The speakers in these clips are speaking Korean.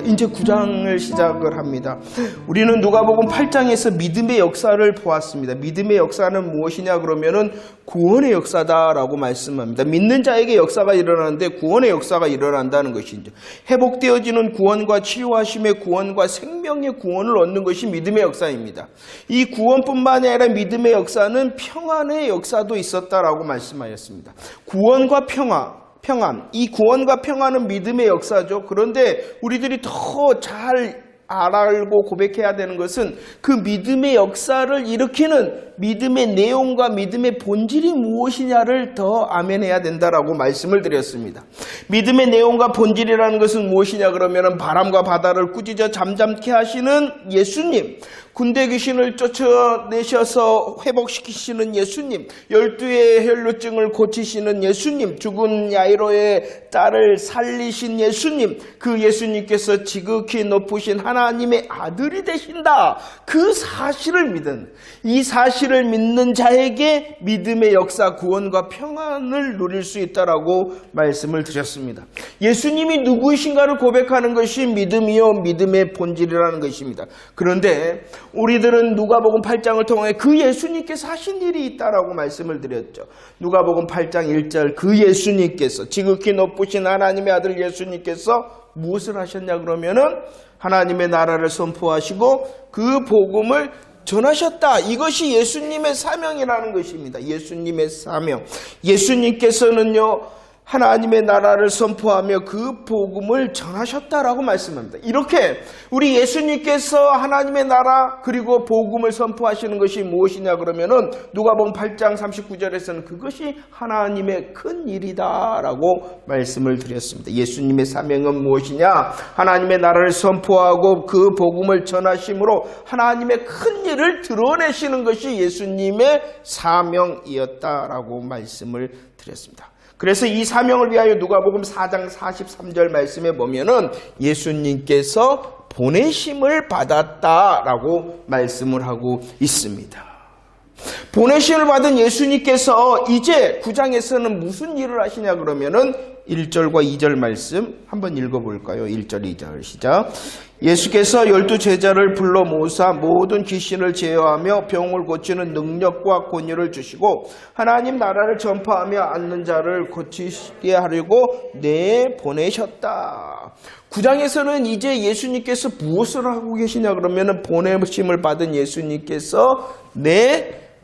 이제 9장을 시작을 합니다. 우리는 누가복음 8장에서 믿음의 역사를 보았습니다. 믿음의 역사는 무엇이냐 그러면은 구원의 역사다라고 말씀합니다. 믿는 자에게 역사가 일어나는데 구원의 역사가 일어난다는 것이죠. 회복되어지는 구원과 치유하심의 구원과 생명의 구원을 얻는 것이 믿음의 역사입니다. 이 구원뿐만이 아니라 믿음의 역사는 평안의 역사도 있었다라고 말씀하셨습니다. 구원과 평안, 이 구원과 평안은 믿음의 역사죠. 그런데 우리들이 더 잘 알고 고백해야 되는 것은 그 믿음의 역사를 일으키는 믿음의 내용과 믿음의 본질이 무엇이냐를 더 아멘해야 된다라고 말씀을 드렸습니다. 믿음의 내용과 본질이라는 것은 무엇이냐 그러면 바람과 바다를 꾸짖어 잠잠케 하시는 예수님, 군대 귀신을 쫓아내셔서 회복시키시는 예수님, 12의 혈루증을 고치시는 예수님, 죽은 야이로의 딸을 살리신 예수님, 그 예수님께서 지극히 높으신 하나님의 아들이 되신다. 그 사실을 믿은, 이 사실을 믿는 자에게 믿음의 역사, 구원과 평안을 누릴 수 있다라고 말씀을 드렸습니다. 예수님이 누구이신가를 고백하는 것이 믿음이요 믿음의 본질이라는 것입니다. 그런데 우리들은 누가복음 8장을 통해 그 예수님께서 하신 일이 있다라고 말씀을 드렸죠. 누가복음 8장 1절 그 예수님께서 지극히 높으신 하나님의 아들 예수님께서 무엇을 하셨냐 그러면은 하나님의 나라를 선포하시고 그 복음을 전하셨다. 이것이 예수님의 사명이라는 것입니다. 예수님의 사명. 예수님께서는요 하나님의 나라를 선포하며 그 복음을 전하셨다라고 말씀합니다. 이렇게 우리 예수님께서 하나님의 나라 그리고 복음을 선포하시는 것이 무엇이냐 그러면은 누가복음 8장 39절에서는 그것이 하나님의 큰 일이다라고 말씀을 드렸습니다. 예수님의 사명은 무엇이냐? 하나님의 나라를 선포하고 그 복음을 전하심으로 하나님의 큰 일을 드러내시는 것이 예수님의 사명이었다라고 말씀을 드렸습니다. 그래서 이 사명을 위하여 누가복음 4장 43절 말씀에 보면은 예수님께서 보내심을 받았다라고 말씀을 하고 있습니다. 보내심을 받은 예수님께서 이제 9장에서는 무슨 일을 하시냐 그러면은 1절과 2절 말씀 한번 읽어볼까요? 1절 2절 시작. 예수께서 12제자를 불러 모으사 모든 귀신을 제어하며 병을 고치는 능력과 권위를 주시고 하나님 나라를 전파하며 앓는 자를 고치게 하려고 내보내셨다. 9장에서는 이제 예수님께서 무엇을 하고 계시냐 그러면 보내심을 받은 예수님께서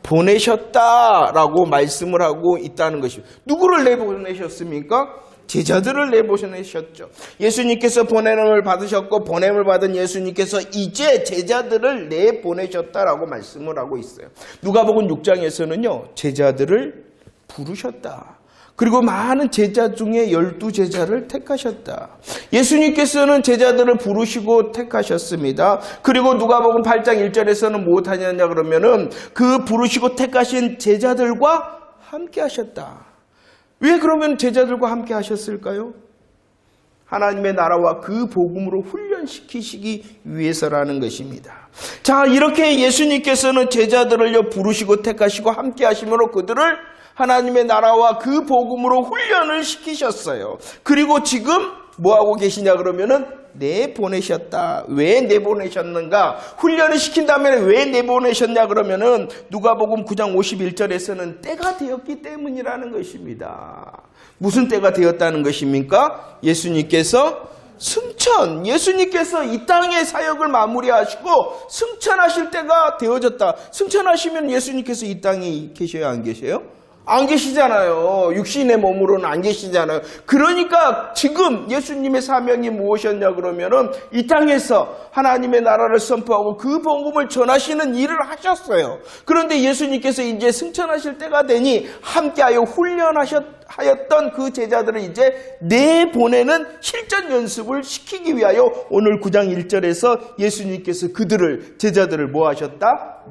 내보내셨다라고 말씀을 하고 있다는 것입니다. 누구를 내보내셨습니까? 제자들을 내보내셨죠. 예수님께서 보냄을 받으셨고 보냄을 받은 예수님께서 이제 제자들을 내보내셨다라고 말씀을 하고 있어요. 누가복음 6장에서는요 제자들을 부르셨다. 그리고 많은 제자 중에 12제자를 택하셨다. 예수님께서는 제자들을 부르시고 택하셨습니다. 그리고 누가복음 8장 1절에서는 무엇하셨냐 그러면은 그 부르시고 택하신 제자들과 함께 하셨다. 왜 그러면 제자들과 함께 하셨을까요? 하나님의 나라와 그 복음으로 훈련시키시기 위해서라는 것입니다. 자, 이렇게 예수님께서는 제자들을 부르시고 택하시고 함께 하심으로 그들을 하나님의 나라와 그 복음으로 훈련을 시키셨어요. 그리고 지금 뭐하고 계시냐 그러면은 내보내셨다. 왜 내보내셨는가? 훈련을 시킨 다음에 왜 내보내셨냐 그러면은 누가복음 9장 51절에서는 때가 되었기 때문이라는 것입니다. 무슨 때가 되었다는 것입니까? 예수님께서 예수님께서 이 땅의 사역을 마무리하시고 승천하실 때가 되어졌다. 승천하시면 예수님께서 이 땅에 계셔요, 안 계셔요? 안 계시잖아요. 육신의 몸으로는 안 계시잖아요. 그러니까 지금 예수님의 사명이 무엇이었냐 그러면은 이 땅에서 하나님의 나라를 선포하고 그 복음을 전하시는 일을 하셨어요. 그런데 예수님께서 이제 승천하실 때가 되니 함께하여 훈련하였던 그 제자들을 이제 내보내는 실전 연습을 시키기 위하여 오늘 9장 1절에서 예수님께서 제자들을 뭐 하셨다?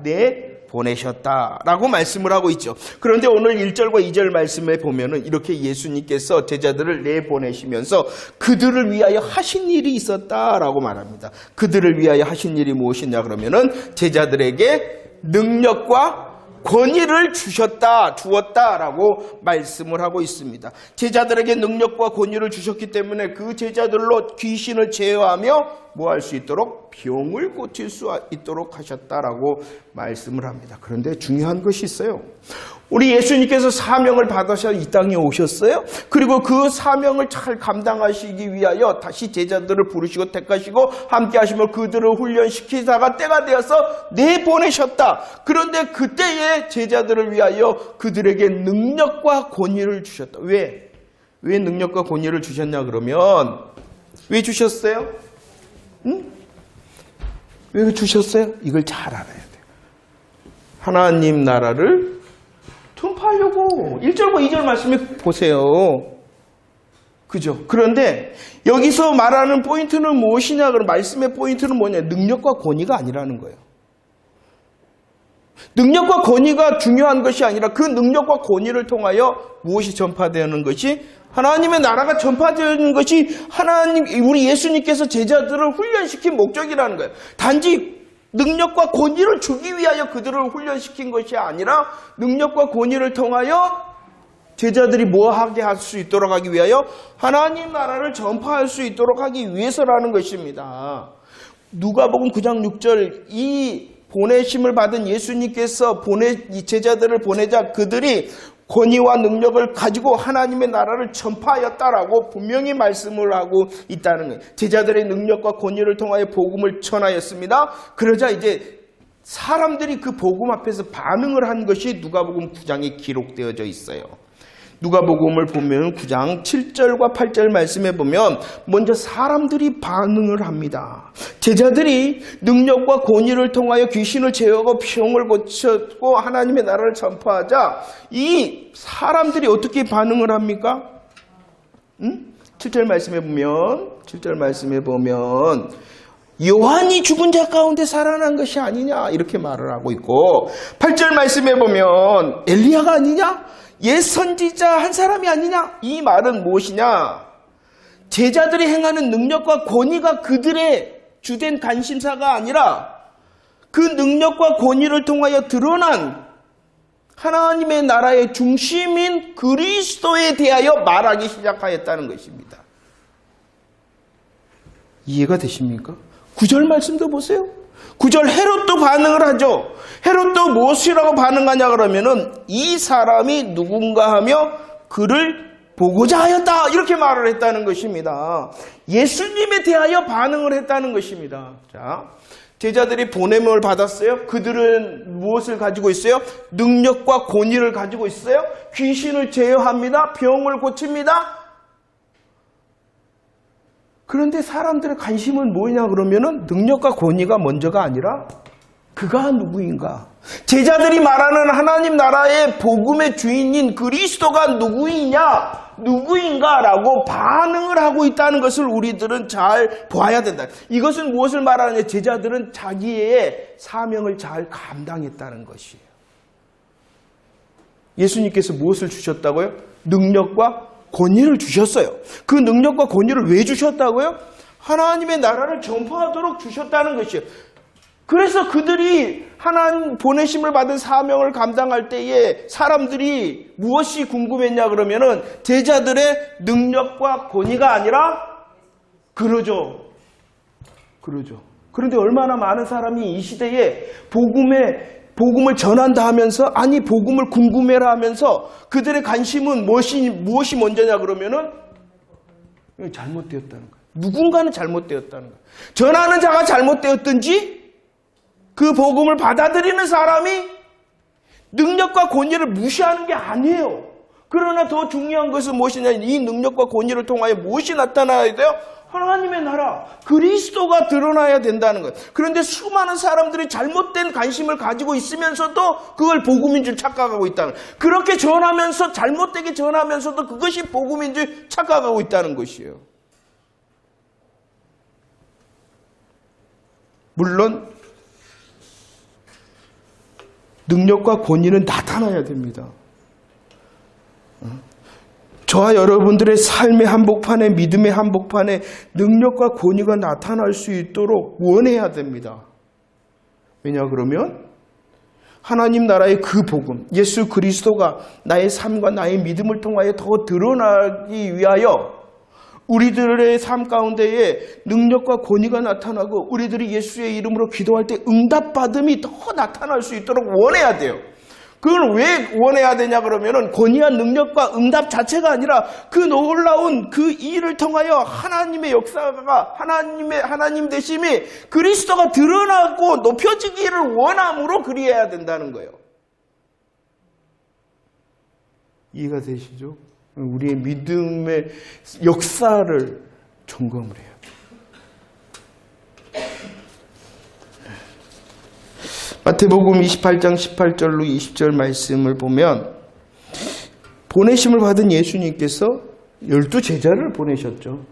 보내셨다라고 말씀을 하고 있죠. 그런데 오늘 1절과 2절 말씀에 보면은 이렇게 예수님께서 제자들을 내보내시면서 그들을 위하여 하신 일이 있었다라고 말합니다. 그들을 위하여 하신 일이 무엇이냐 그러면은 제자들에게 능력과 권위를 주었다라고 말씀을 하고 있습니다. 제자들에게 능력과 권위를 주셨기 때문에 그 제자들로 귀신을 제어하며 뭐 할 수 있도록 병을 고칠 수 있도록 하셨다라고 말씀을 합니다. 그런데 중요한 것이 있어요. 우리 예수님께서 사명을 받으셔 이 땅에 오셨어요. 그리고 그 사명을 잘 감당하시기 위하여 다시 제자들을 부르시고 택하시고 함께 하시며 그들을 훈련시키다가 때가 되어서 내보내셨다. 그런데 그때의 제자들을 위하여 그들에게 능력과 권위를 주셨다. 왜 능력과 권위를 주셨냐 그러면 왜 주셨어요? 왜 주셨어요? 이걸 잘 알아야 돼요. 하나님 나라를 전파하려고 1절과 2절 말씀에 보세요. 그죠? 그런데 여기서 말하는 포인트는 무엇이냐? 그럼 말씀의 포인트는 뭐냐? 능력과 권위가 아니라는 거예요. 능력과 권위가 중요한 것이 아니라 그 능력과 권위를 통하여 무엇이 전파되는 것이 하나님의 나라가 전파되는 것이 우리 예수님께서 제자들을 훈련시킨 목적이라는 거예요. 단지 능력과 권위를 주기 위하여 그들을 훈련시킨 것이 아니라 능력과 권위를 통하여 제자들이 뭐하게 할 수 있도록 하기 위하여 하나님 나라를 전파할 수 있도록 하기 위해서라는 것입니다. 누가복음 9장 6절 이 보내심을 받은 예수님께서 이 제자들을 보내자 그들이 권위와 능력을 가지고 하나님의 나라를 전파하였다라고 분명히 말씀을 하고 있다는 거예요. 제자들의 능력과 권위를 통하여 복음을 전하였습니다. 그러자 이제 사람들이 그 복음 앞에서 반응을 한 것이 누가복음 9장에 기록되어져 있어요. 누가복음을 보면 9장 7절과 8절 말씀에 보면 먼저 사람들이 반응을 합니다. 제자들이 능력과 권위를 통하여 귀신을 제어하고 병을 고쳤고 하나님의 나라를 전파하자 이 사람들이 어떻게 반응을 합니까? 7절 말씀에 보면 요한이 죽은 자 가운데 살아난 것이 아니냐 이렇게 말을 하고 있고 8절 말씀에 보면 엘리야가 아니냐? 옛 선지자 한 사람이 아니냐? 이 말은 무엇이냐? 제자들이 행하는 능력과 권위가 그들의 주된 관심사가 아니라 그 능력과 권위를 통하여 드러난 하나님의 나라의 중심인 그리스도에 대하여 말하기 시작하였다는 것입니다. 이해가 되십니까? 9절 말씀도 보세요. 9절 헤롯도 반응을 하죠. 헤롯도 무엇이라고 반응하냐 그러면은 이 사람이 누군가 하며 그를 보고자 하였다 이렇게 말을 했다는 것입니다. 예수님에 대하여 반응을 했다는 것입니다. 자, 제자들이 보냄을 받았어요. 그들은 무엇을 가지고 있어요? 능력과 권위를 가지고 있어요. 귀신을 제어합니다. 병을 고칩니다. 그런데 사람들의 관심은 뭐냐 그러면은 능력과 권위가 먼저가 아니라 그가 누구인가? 제자들이 말하는 하나님 나라의 복음의 주인인 그리스도가 누구인가라고 반응을 하고 있다는 것을 우리들은 잘 보아야 된다. 이것은 무엇을 말하느냐? 제자들은 자기의 사명을 잘 감당했다는 것이에요. 예수님께서 무엇을 주셨다고요? 능력과 권위를 주셨어요. 그 능력과 권위를 왜 주셨다고요? 하나님의 나라를 전파하도록 주셨다는 것이에요. 그래서 그들이 하나님 보내심을 받은 사명을 감당할 때에 사람들이 무엇이 궁금했냐 그러면은 제자들의 능력과 권위가 아니라 그러죠. 그런데 얼마나 많은 사람이 이 시대에 복음을 전한다 하면서 복음을 궁금해라 하면서 그들의 관심은 무엇이 먼저냐 그러면은 잘못되었다는 거예요. 누군가는 잘못되었다는 거예요. 전하는 자가 잘못되었든지 그 복음을 받아들이는 사람이 능력과 권위를 무시하는 게 아니에요. 그러나 더 중요한 것은 무엇이냐? 이 능력과 권위를 통하여 무엇이 나타나야 돼요? 하나님의 나라, 그리스도가 드러나야 된다는 거예요. 그런데 수많은 사람들이 잘못된 관심을 가지고 있으면서도 그걸 복음인 줄 착각하고 있다는 거예요. 그렇게 전하면서 잘못되게 전하면서도 그것이 복음인 줄 착각하고 있다는 것이에요. 물론 능력과 권위는 나타나야 됩니다. 저와 여러분들의 삶의 한복판에 믿음의 한복판에 능력과 권위가 나타날 수 있도록 원해야 됩니다. 왜냐 그러면 하나님 나라의 그 복음, 예수 그리스도가 나의 삶과 나의 믿음을 통하여 더 드러나기 위하여 우리들의 삶 가운데에 능력과 권위가 나타나고 우리들이 예수의 이름으로 기도할 때 응답받음이 더 나타날 수 있도록 원해야 돼요. 그걸 왜 원해야 되냐 그러면은 권위와 능력과 응답 자체가 아니라 그 놀라운 그 일을 통하여 하나님의 역사가 하나님 되심이 그리스도가 드러나고 높여지기를 원함으로 그리해야 된다는 거예요. 이해가 되시죠? 우리의 믿음의 역사를 점검을 해요. 마태복음 28장 18절로 20절 말씀을 보면 보내심을 받은 예수님께서 12제자를 보내셨죠.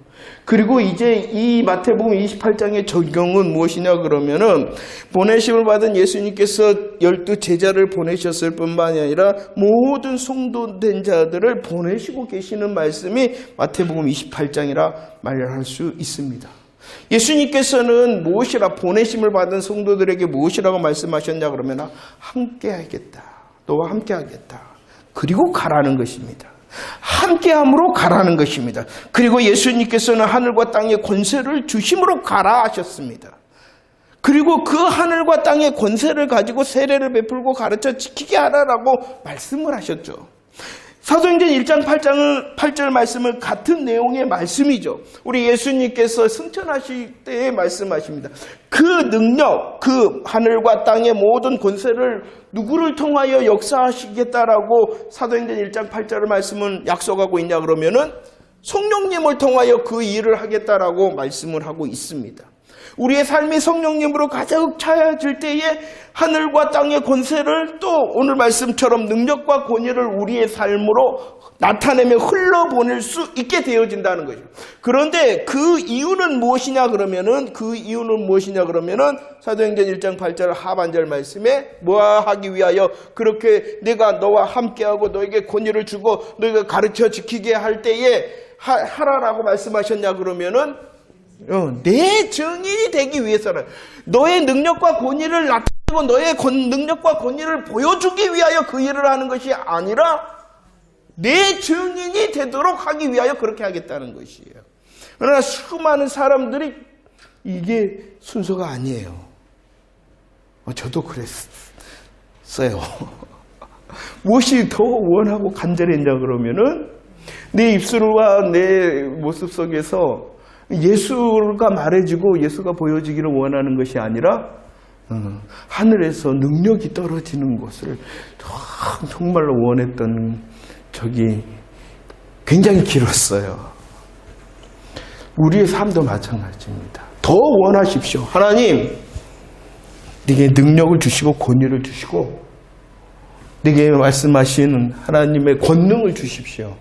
그리고 이제 이 마태복음 28장의 적용은 무엇이냐 그러면은 보내심을 받은 예수님께서 12제자를 보내셨을 뿐만이 아니라 모든 성도된 자들을 보내시고 계시는 말씀이 마태복음 28장이라 말할 수 있습니다. 예수님께서는 무엇이라 보내심을 받은 성도들에게 무엇이라고 말씀하셨냐 그러면 함께 하겠다. 너와 함께 하겠다. 그리고 가라는 것입니다. 함께함으로 가라는 것입니다. 그리고 예수님께서는 하늘과 땅의 권세를 주심으로 가라 하셨습니다. 그리고 그 하늘과 땅의 권세를 가지고 세례를 베풀고 가르쳐 지키게 하라라고 말씀을 하셨죠. 사도행전 1장 8절 말씀은 같은 내용의 말씀이죠. 우리 예수님께서 승천하실 때에 말씀하십니다. 그 능력, 그 하늘과 땅의 모든 권세를 누구를 통하여 역사하시겠다라고 사도행전 1장 8절 말씀은 약속하고 있냐 그러면은 성령님을 통하여 그 일을 하겠다라고 말씀을 하고 있습니다. 우리의 삶이 성령님으로 가득 차야질 때에 하늘과 땅의 권세를 또 오늘 말씀처럼 능력과 권위를 우리의 삶으로 나타내며 흘러보낼 수 있게 되어진다는 거죠. 그런데 그 이유는 무엇이냐 그러면은 사도행전 1장 8절 하반절 말씀에 뭐하기 위하여 그렇게 내가 너와 함께하고 너에게 권위를 주고 너희가 가르쳐 지키게 할 때에 하라라고 말씀하셨냐 그러면은 내 증인이 되기 위해서는 너의 능력과 권위를 나타내고 너의 능력과 권위를 보여주기 위하여 그 일을 하는 것이 아니라 내 증인이 되도록 하기 위하여 그렇게 하겠다는 것이에요. 그러나 수많은 사람들이 이게 순서가 아니에요. 저도 그랬어요. 무엇이 더 원하고 간절했냐 그러면은 내 입술과 내 모습 속에서 예수가 말해지고 예수가 보여지기를 원하는 것이 아니라 하늘에서 능력이 떨어지는 것을 정말로 원했던 적이 굉장히 길었어요. 우리의 삶도 마찬가지입니다. 더 원하십시오. 하나님, 네게 능력을 주시고 권위를 주시고 네게 말씀하시는 하나님의 권능을 주십시오.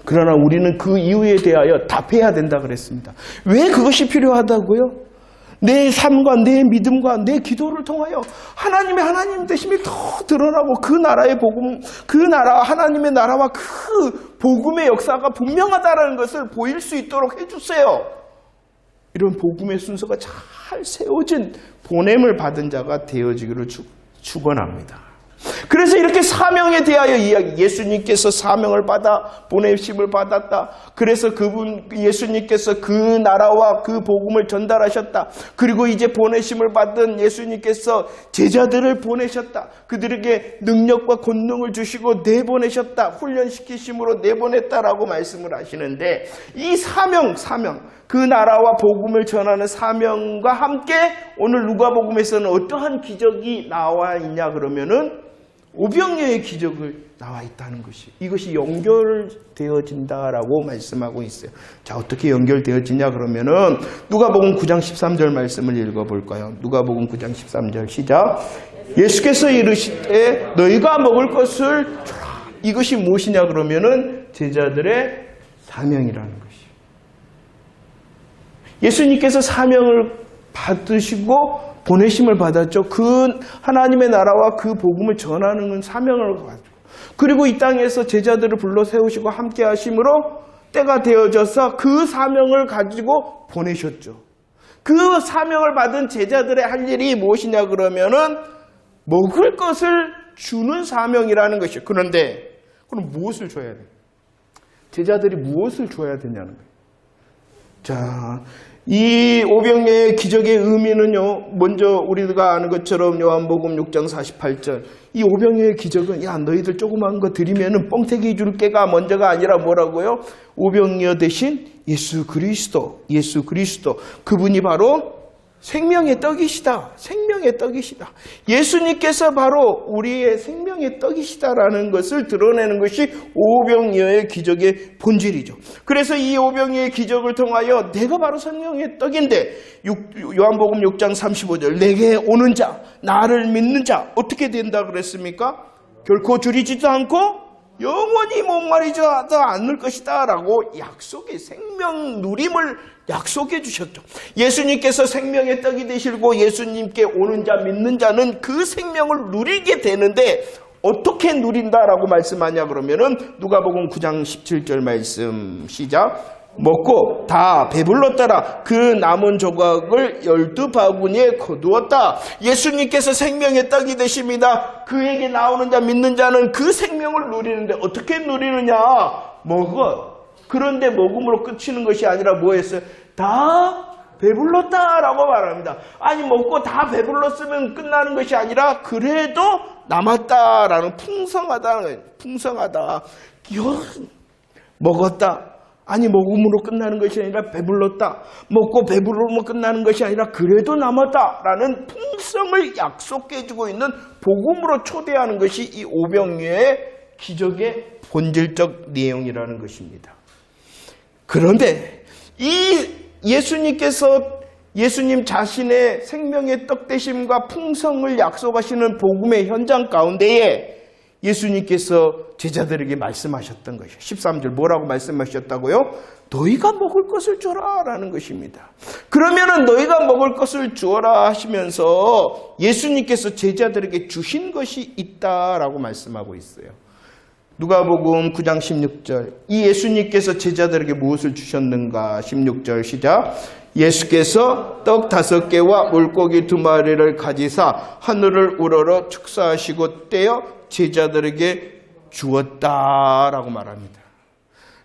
그러나 우리는 그 이유에 대하여 답해야 된다 그랬습니다. 왜 그것이 필요하다고요? 내 삶과 내 믿음과 내 기도를 통하여 하나님 되심이 더 드러나고 그 나라의 복음, 그 나라 하나님의 나라와 그 복음의 역사가 분명하다는 것을 보일 수 있도록 해주세요. 이런 복음의 순서가 잘 세워진 보냄을 받은 자가 되어지기를 축원합니다. 그래서 이렇게 사명에 대하여 이야기, 예수님께서 사명을 받아 보내심을 받았다. 그래서 예수님께서 그 나라와 그 복음을 전달하셨다. 그리고 이제 보내심을 받은 예수님께서 제자들을 보내셨다. 그들에게 능력과 권능을 주시고 내보내셨다. 훈련시키심으로 내보냈다라고 말씀을 하시는데 이 사명, 그 나라와 복음을 전하는 사명과 함께 오늘 누가복음에서는 어떠한 기적이 나와 있냐 그러면은 오병이어의 기적을 나와 있다는 것이 이것이 연결되어진다라고 말씀하고 있어요. 자, 어떻게 연결되어지냐 그러면은 누가복음 9장 13절 말씀을 읽어볼까요? 누가복음 9장 13절 시작. 예수께서 이르시되 너희가 먹을 것을 주라. 이것이 무엇이냐 그러면은 제자들의 사명이라는 것이에요. 예수님께서 사명을 받으시고 보내심을 받았죠. 그 하나님의 나라와 그 복음을 전하는 사명을 가지고 그리고 이 땅에서 제자들을 불러 세우시고 함께 하심으로 때가 되어져서 그 사명을 가지고 보내셨죠. 그 사명을 받은 제자들의 할 일이 무엇이냐 그러면은 먹을 것을 주는 사명이라는 것이에요. 그런데 그럼 무엇을 줘야 돼요? 제자들이 무엇을 줘야 되냐는 거예요. 자, 이 오병이어의 기적의 의미는요, 먼저 우리가 아는 것처럼 요한복음 6장 48절, 이 오병이어의 기적은 야 너희들 조그만 거 드리면은 뻥튀기 줄게가 먼저가 아니라 뭐라고요? 오병이어 대신 예수 그리스도, 그분이 바로 생명의 떡이시다. 생명의 떡이시다. 예수님께서 바로 우리의 생명의 떡이시다라는 것을 드러내는 것이 오병이어의 기적의 본질이죠. 그래서 이 오병이어의 기적을 통하여 내가 바로 생명의 떡인데 요한복음 6장 35절 내게 오는 자, 나를 믿는 자 어떻게 된다 그랬습니까? 결코 줄이지도 않고 영원히 목마르지 않을 것이다 라고 약속의 생명 누림을 약속해 주셨죠. 예수님께서 생명의 떡이 되시고 예수님께 오는 자 믿는 자는 그 생명을 누리게 되는데 어떻게 누린다라고 말씀하냐 그러면은 누가복음 9장 17절 말씀 시작. 먹고 다 배불렀더라. 그 남은 조각을 12바구니에 거두었다. 예수님께서 생명의 떡이 되십니다. 그에게 나오는 자 믿는 자는 그 생명을 누리는데 어떻게 누리느냐? 먹어. 그런데 먹음으로 끝이는 것이 아니라 뭐 했어요? 다 배불렀다라고 말합니다. 아니 먹고 다 배불렀으면 끝나는 것이 아니라 그래도 남았다라는 풍성하다는 거예요. 풍성하다. 먹었다. 아니 먹음으로 끝나는 것이 아니라 배불렀다. 먹고 배부르면 끝나는 것이 아니라 그래도 남았다라는 풍성을 약속해주고 있는 복음으로 초대하는 것이 이 오병이어의 기적의 본질적 내용이라는 것입니다. 그런데 이 예수님 자신의 생명의 떡 되심과 풍성을 약속하시는 복음의 현장 가운데에 예수님께서 제자들에게 말씀하셨던 것이에요. 13절 뭐라고 말씀하셨다고요? 너희가 먹을 것을 주어라 라는 것입니다. 그러면은 너희가 먹을 것을 주어라 하시면서 예수님께서 제자들에게 주신 것이 있다라고 말씀하고 있어요. 누가복음 9장 16절 이 예수님께서 제자들에게 무엇을 주셨는가? 16절 시작. 예수께서 떡 5개와 물고기 2마리를 가지사 하늘을 우러러 축사하시고 떼어 제자들에게 주었다라고 말합니다.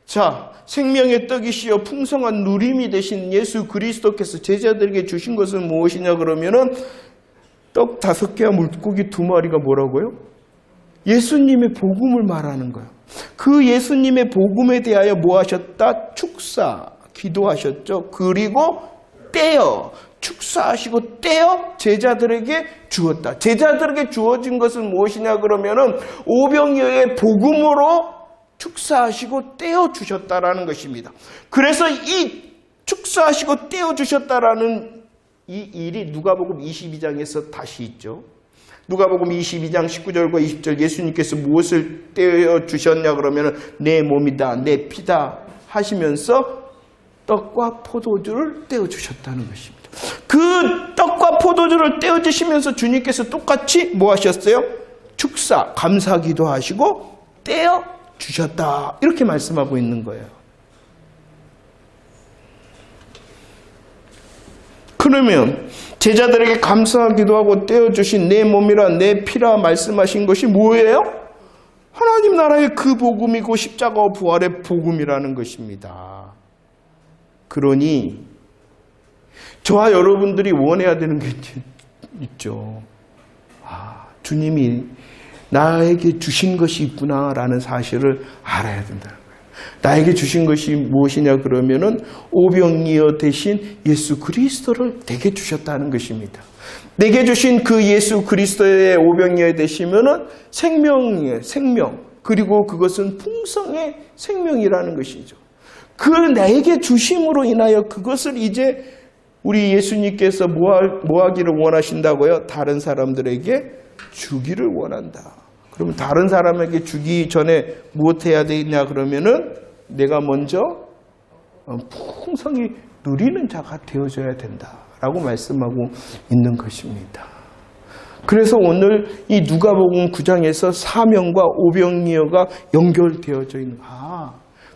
자, 생명의 떡이시여 풍성한 누림이 되신 예수 그리스도께서 제자들에게 주신 것은 무엇이냐 그러면은 떡 5개와 물고기 2마리가 뭐라고요? 예수님의 복음을 말하는 거예요. 그 예수님의 복음에 대하여 뭐 하셨다? 축사, 기도하셨죠. 그리고 떼어, 축사하시고 떼어 제자들에게 주었다. 제자들에게 주어진 것은 무엇이냐 그러면은 오병이어의 복음으로 축사하시고 떼어 주셨다라는 것입니다. 그래서 이 축사하시고 떼어 주셨다라는 이 일이 누가복음 22장에서 다시 있죠. 누가복음 22장 19절과 20절 예수님께서 무엇을 떼어 주셨냐 그러면은 내 몸이다, 내 피다 하시면서 떡과 포도주를 떼어 주셨다는 것입니다. 그 떡과 포도주를 떼어 주시면서 주님께서 똑같이 뭐 하셨어요? 축사, 감사기도 하시고 떼어 주셨다. 이렇게 말씀하고 있는 거예요. 그러면 제자들에게 감사하기도 하고 떼어주신 내 몸이라 내 피라 말씀하신 것이 뭐예요? 하나님 나라의 그 복음이고 십자가와 부활의 복음이라는 것입니다. 그러니 저와 여러분들이 원해야 되는 게 있죠. 주님이 나에게 주신 것이 있구나라는 사실을 알아야 된다는 거예요. 나에게 주신 것이 무엇이냐 그러면은 오병이어 대신 예수 그리스도를 내게 주셨다는 것입니다. 내게 주신 그 예수 그리스도의 오병이어 되시면은 생명이에요. 생명. 그리고 그것은 풍성의 생명이라는 것이죠. 그 나에게 주심으로 인하여 그것을 이제 우리 예수님께서 뭐 하기를 원하신다고요? 다른 사람들에게 주기를 원한다. 그러면 다른 사람에게 주기 전에 무엇 해야 되냐 그러면은 내가 먼저 풍성히 누리는 자가 되어줘야 된다라고 말씀하고 있는 것입니다. 그래서 오늘 이 누가복음 9장에서 사명과 오병이어가 연결되어져 있는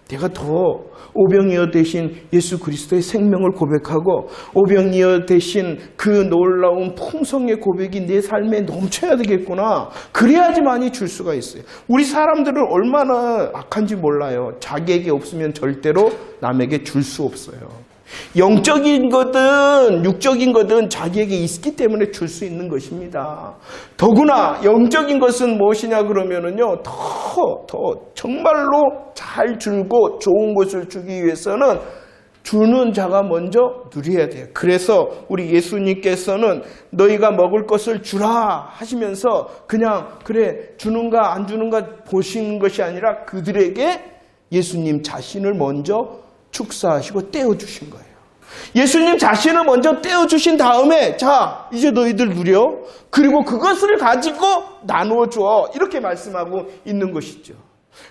내가 더 오병이어 되신 예수 그리스도의 생명을 고백하고 오병이어 되신 그 놀라운 풍성의 고백이 내 삶에 넘쳐야 되겠구나. 그래야지만이 줄 수가 있어요. 우리 사람들은 얼마나 악한지 몰라요. 자기에게 없으면 절대로 남에게 줄 수 없어요. 영적인 거든 육적인 거든 자기에게 있기 때문에 줄 수 있는 것입니다. 더구나 영적인 것은 무엇이냐 그러면은요, 더 정말로 잘 줄고 좋은 것을 주기 위해서는 주는 자가 먼저 누려야 돼요. 그래서 우리 예수님께서는 너희가 먹을 것을 주라 하시면서 그냥 그래 주는가 안 주는가 보시는 것이 아니라 그들에게 예수님 자신을 먼저 축사하시고 떼어주신 거예요. 예수님 자신을 먼저 떼어주신 다음에 자 이제 너희들 누려 그리고 그것을 가지고 나누어 줘 이렇게 말씀하고 있는 것이죠.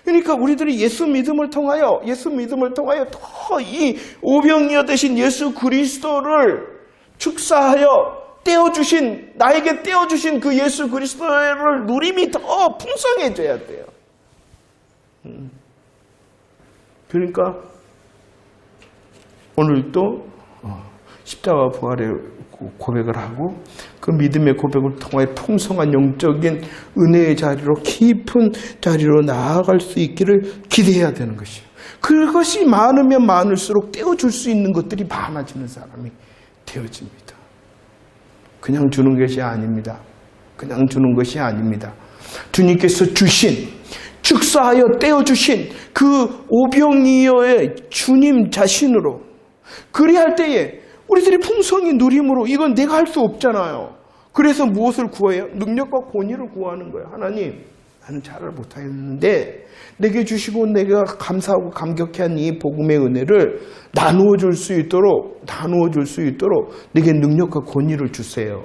그러니까 우리들이 예수 믿음을 통하여 더 이 오병이어 되신 예수 그리스도를 축사하여 떼어주신 나에게 떼어주신 그 예수 그리스도를 누림이 더 풍성해져야 돼요. 그러니까 오늘도 십자가 부활의 고백을 하고 그 믿음의 고백을 통해 풍성한 영적인 은혜의 자리로 깊은 자리로 나아갈 수 있기를 기대해야 되는 것이에요. 그것이 많으면 많을수록 떼어줄 수 있는 것들이 많아지는 사람이 되어집니다. 그냥 주는 것이 아닙니다. 그냥 주는 것이 아닙니다. 주님께서 주신 축사하여 떼어주신 그 오병이어의 주님 자신으로 그리할 때에 우리들이 풍성히 누림으로 이건 내가 할 수 없잖아요. 그래서 무엇을 구해요? 능력과 권위를 구하는 거예요. 하나님, 나는 잘을 못하겠는데 내게 주시고 내가 감사하고 감격한 이 복음의 은혜를 나누어 줄 수 있도록 내게 능력과 권위를 주세요.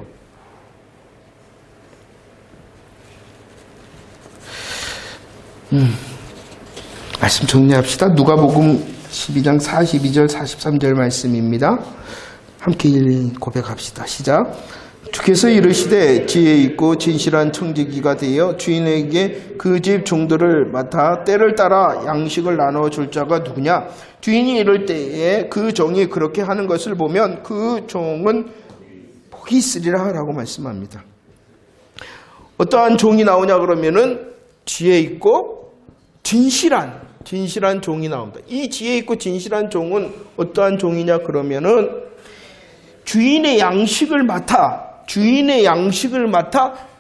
말씀 정리합시다. 누가복음 12장 42절 43절 말씀입니다. 함께 고백합시다. 시작. 주께서 이르시되 지혜 있고 진실한 청지기가 되어 주인에게 그 집 종들을 맡아 때를 따라 양식을 나눠 줄 자가 누구냐? 주인이 이럴 때에 그 종이 그렇게 하는 것을 보면 그 종은 복이 있으리라 라고 말씀합니다. 어떠한 종이 나오냐 그러면은 지혜 있고 진실한 종이 나옵니다. 이 지혜 있고 진실한 종은 어떠한 종이냐 그러면은 주인의 양식을 맡아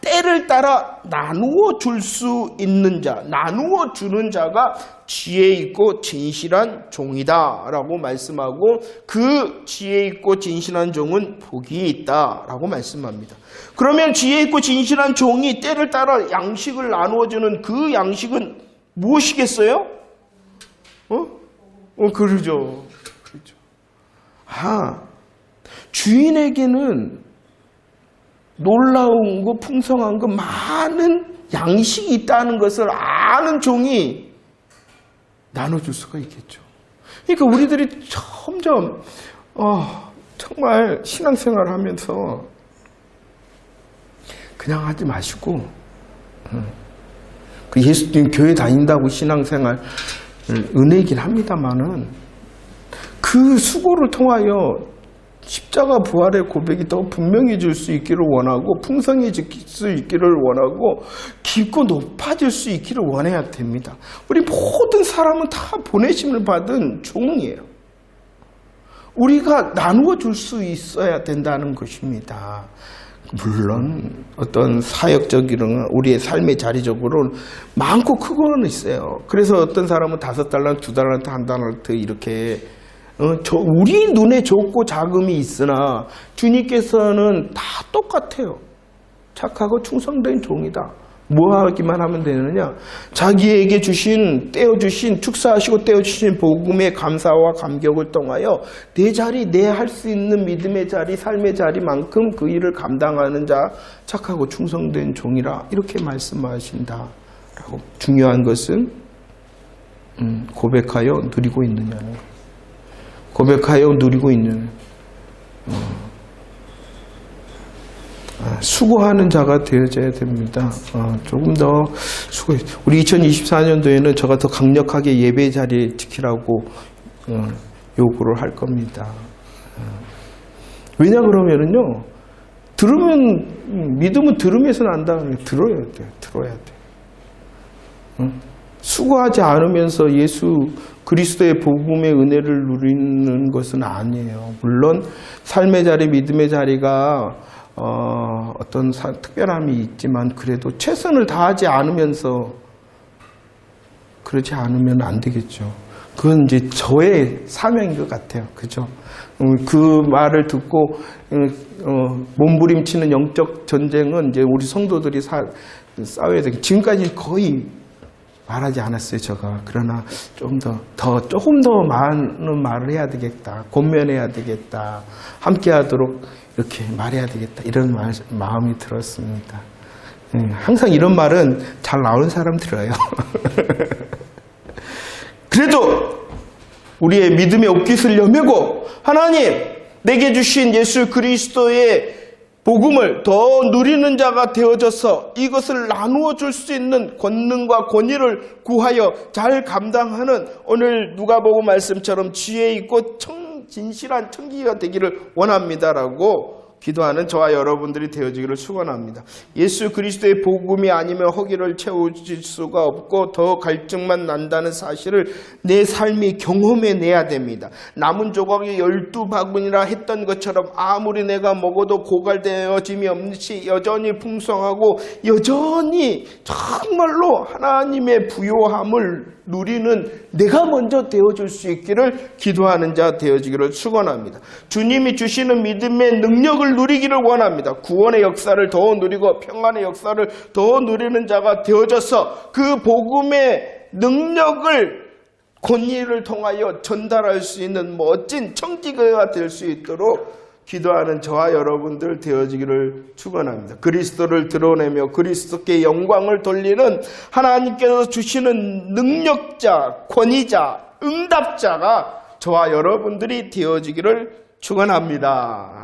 때를 따라 나누어 줄 수 있는 자, 나누어 주는 자가 지혜 있고 진실한 종이다 라고 말씀하고 그 지혜 있고 진실한 종은 복이 있다 라고 말씀합니다. 그러면 지혜 있고 진실한 종이 때를 따라 양식을 나누어 주는 그 양식은 무엇이겠어요? 그러죠. 주인에게는 놀라운 거, 풍성한 거, 많은 양식이 있다는 것을 아는 종이 나눠줄 수가 있겠죠. 그러니까 우리들이 점점 정말 신앙생활을 하면서 그냥 하지 마시고 그 예수님 교회 다닌다고 신앙생활 은혜이긴 합니다만은 그 수고를 통하여 십자가 부활의 고백이 더 분명해질 수 있기를 원하고 풍성해질 수 있기를 원하고 깊고 높아질 수 있기를 원해야 됩니다. 우리 모든 사람은 다 보내심을 받은 종이에요. 우리가 나누어 줄 수 있어야 된다는 것입니다. 물론 어떤 사역적이나 우리의 삶의 자리적으로 많고 크고는 있어요. 그래서 어떤 사람은 5달란트, 2달란트, 1달란트 이렇게 우리 눈에 좋고 자금이 있으나 주님께서는 다 똑같아요. 착하고 충성된 종이다. 뭐 하기만 하면 되느냐? 자기에게 주신, 떼어주신, 축사하시고 떼어주신 복음의 감사와 감격을 통하여 내 자리, 내 할 수 있는 믿음의 자리, 삶의 자리만큼 그 일을 감당하는 자, 착하고 충성된 종이라 이렇게 말씀하신다. 라고. 중요한 것은 고백하여 누리고 있느냐는 거예요. 고백하여 누리고 있는 수고하는 자가 되어져야 됩니다. 조금 더 수고해. 우리 2024년도에는 저가 더 강력하게 예배 자리 지키라고 요구를 할 겁니다. 왜냐 그러면은요, 믿음은 들으면서 난다는 게 들어야 돼. 수고하지 않으면서 예수 그리스도의 복음의 은혜를 누리는 것은 아니에요. 물론 삶의 자리, 믿음의 자리가 어떤 특별함이 있지만 그래도 최선을 다하지 않으면서 그러지 않으면 안 되겠죠. 그건 이제 저의 사명인 것 같아요. 그죠? 그 말을 듣고 몸부림치는 영적 전쟁은 이제 우리 성도들이 싸워야 되고, 지금까지 거의 말하지 않았어요, 제가. 그러나 조금 더 많은 말을 해야 되겠다. 권면해야 되겠다. 함께 하도록 이렇게 말해야 되겠다. 이런 마음이 들었습니다. 항상 이런 말은 잘 나오는 사람 들어요. 그래도 우리의 믿음의 옷깃을 여매고 하나님 내게 주신 예수 그리스도의 복음을 더 누리는 자가 되어져서 이것을 나누어 줄 수 있는 권능과 권위를 구하여 잘 감당하는 오늘 누가복음 말씀처럼 지혜 있고 진실한 청지기가 되기를 원합니다라고 기도하는 저와 여러분들이 되어지기를 축원합니다. 예수 그리스도의 복음이 아니면 허기를 채워질 수가 없고 더 갈증만 난다는 사실을 내 삶이 경험해내야 됩니다. 남은 조각이 12바구니라 했던 것처럼 아무리 내가 먹어도 고갈되어짐이 없이 여전히 풍성하고 여전히 정말로 하나님의 부요함을 누리는 내가 먼저 되어줄 수 있기를 기도하는 자 되어지기를 축원합니다. 주님이 주시는 믿음의 능력을 누리기를 원합니다. 구원의 역사를 더 누리고 평안의 역사를 더 누리는 자가 되어져서 그 복음의 능력을 권위를 통하여 전달할 수 있는 멋진 청지기가 될 수 있도록 기도하는 저와 여러분들 되어지기를 축원합니다. 그리스도를 드러내며 그리스도께 영광을 돌리는 하나님께서 주시는 능력자, 권위자, 응답자가 저와 여러분들이 되어지기를 축원합니다.